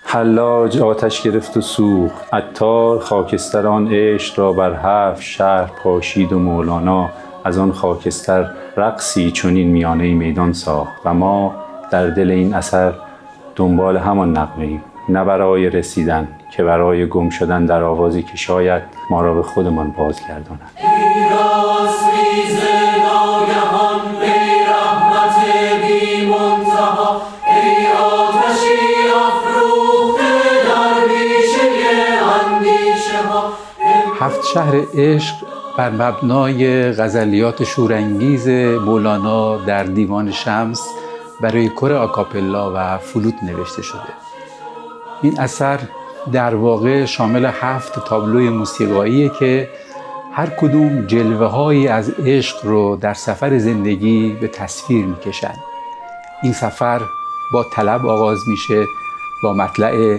حلاج آتش گرفت و سوخت، عطار خاکستر آن عشق را بر 7 شهر پاشید و مولانا از آن خاکستر رقصی چنین میانه میدان ساخت و ما در دل این اثر دنبال همان نغمه ایم، نه برای رسیدن که برای گم شدن در آوازی که شاید ما را به خودمان بازگرداند. هفت شهر عشق بر مبنای غزلیات شورانگیز مولانا در دیوان شمس برای کور آکاپلا و فلوت نوشته شده. این اثر در واقع شامل 7 تابلوی موسیقاییه که هر کدوم جلوه‌هایی از عشق رو در سفر زندگی به تصویر میکشن. این سفر با طلب آغاز میشه، با مطلع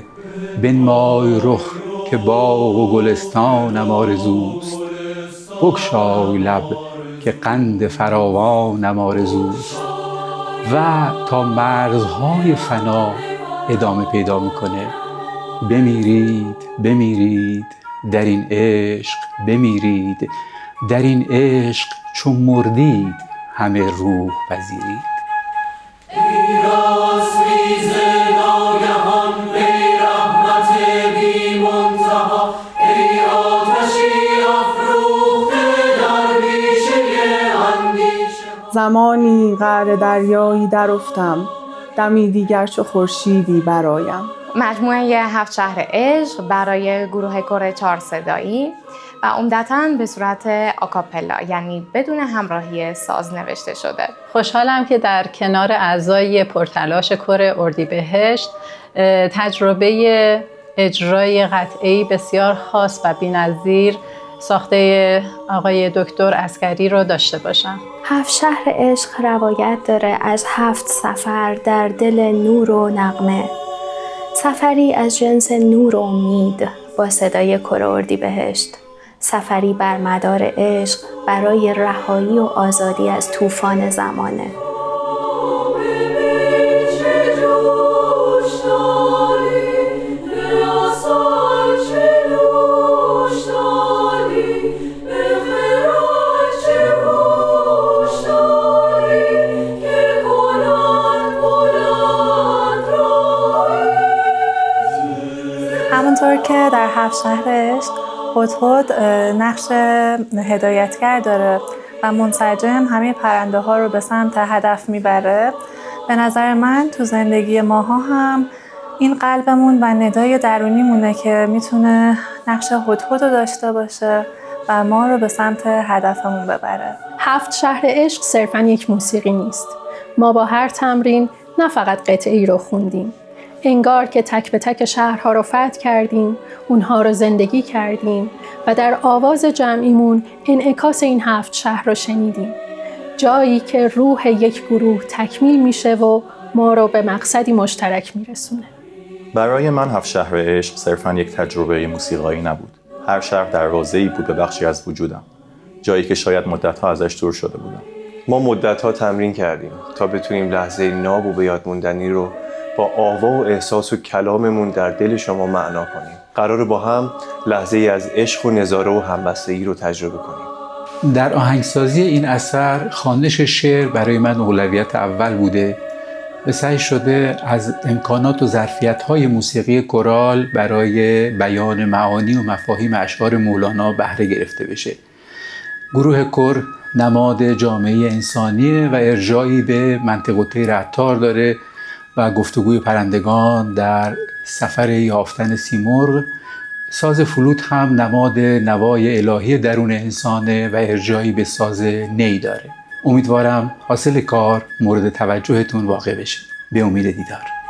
بنمای رخ که باغ و گلستانم آرزوست، بگشای لب که قند فراوانم آرزوست، و تا مرزهای فنا ادامه پیدا میکنه. بمیرید بمیرید در این عشق بمیرید، در این عشق چون مردید همه روح پذیرید. زمانی غرق دریایی درافتم، دمی دیگر چو خورشیدی برایم. مجموعه 7 شهر عشق برای گروه کور 4 صدایی و عمدتاً به صورت آکاپلا، یعنی بدون همراهی ساز نوشته شده. خوشحالم که در کنار اعضای پرتلاش کور اردیبهشت تجربه اجرای قطعه‌ای بسیار خاص و بی‌نظیر ساخته آقای دکتر عسکری رو داشته باشم. 7 شهر عشق روایت داره از 7 سفر در دل نور و نغمه. سفری از جنس نور و امید با صدای کور اردیبهشت. سفری بر مدار عشق برای رهایی و آزادی از طوفان زمانه. همونطور که در 7 شهر عشق هدهد نقش هدایتگر داره و منسجم همه پرنده ها رو به سمت هدف میبره، به نظر من تو زندگی ماها هم این قلبمون و ندای درونیمونه که میتونه نقش هدهد رو داشته باشه و ما رو به سمت هدفمون ببره. 7 شهر عشق صرفاً یک موسیقی نیست. ما با هر تمرین نه فقط قطعه‌ای رو خوندیم، انگار که تک به تک شهرها رو فتح کردیم، اونها رو زندگی کردیم و در آواز جمعیمون انعکاس این 7 شهر رو شنیدیم. جایی که روح یک گروه تکمیل میشه و ما رو به مقصدی مشترک میرسونه. برای من 7 شهر عشق صرفاً یک تجربه موسیقایی نبود. هر شهر دروازه‌ای بود به بخشی از وجودم، جایی که شاید مدت‌ها ازش دور شده بودم. ما مدت‌ها تمرین کردیم تا بتونیم لحظه ناب و بیاد موندنی رو با آوا و احساس و کلاممون در دل شما معنا کنیم. قراره با هم لحظه ای از عشق و نظاره و همبستگی رو تجربه کنیم. در آهنگسازی این اثر خوانش شعر برای من اولویت اول بوده و سعی شده از امکانات و ظرفیت‌های موسیقی کورال برای بیان معانی و مفاهیم اشعار مولانا بهره گرفته بشه. گروه کور نماد جامعه انسانیه و ارجاعی به منطق الطیر عطار داره و گفتگوی پرندگان در سفر یافتن سیمرغ. ساز فلوت هم نماد نوای الهی درون انسانه و ارجاعی به ساز نی داره. امیدوارم حاصل کار مورد توجهتون واقع بشه. به امید دیدار.